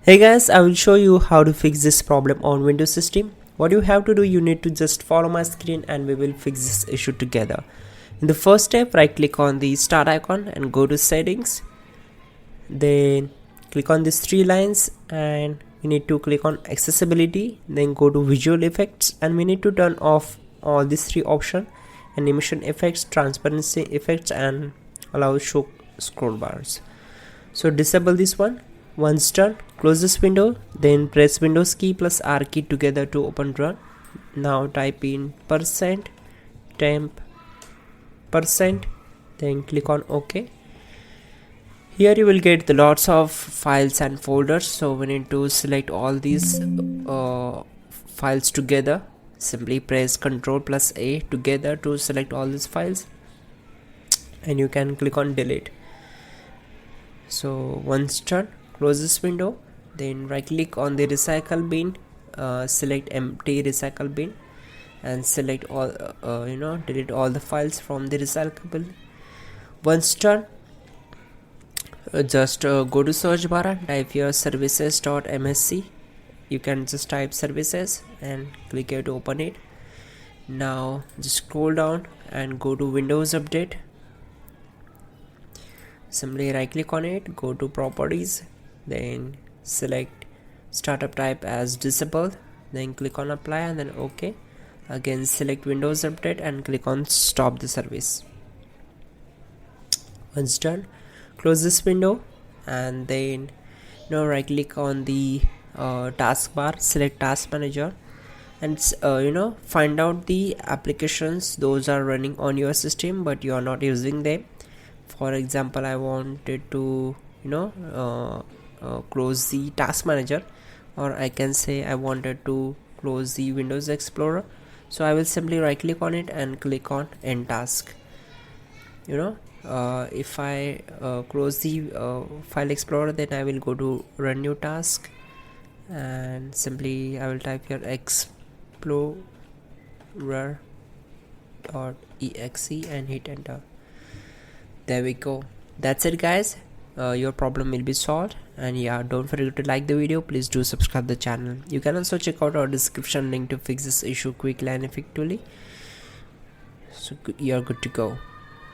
Hey guys, I will show you how to fix this problem on Windows system. What you have to do, you need to just follow my screen and we will fix this issue together. In the first step, right click on the start icon and go to settings. Then click on these three lines and we need to click on accessibility. Then go to visual effects and we need to turn off all these three options: animation effects, transparency effects, and allow show scroll bars. So disable this one. Once done, close this window, then press Windows key plus R key together to open run. Now type in %temp%, then click on OK. Here you will get the lots of files and folders, so we need to select all these files together. Simply press Ctrl plus A together to select all these files, and you can click on delete. So once done, close this window, then right click on the recycle bin, select empty recycle bin and select all delete all the files from the recycle bin. Once done, just go to search bar and type here services.msc. You can just type services and click here to open it. Now just scroll down and go to Windows Update. Simply right click on it, go to properties, then select startup type as disabled, then click on apply and then OK. Again select Windows Update and click on stop the service. Once done, close this window and then right click on the taskbar, select task manager and find out the applications those are running on your system but you are not using them. For example, I wanted to close the task manager, or I can say I wanted to close the Windows Explorer. So I will simply right click on it and click on end task. If I close the file explorer, then I will go to run new task and simply I will type here explorer.exe and hit enter. There we go. That's it guys. Your problem will be solved, and yeah, don't forget to like the video. Please do subscribe the channel. You can also check out our description link to fix this issue quickly and effectively. So you're good to go.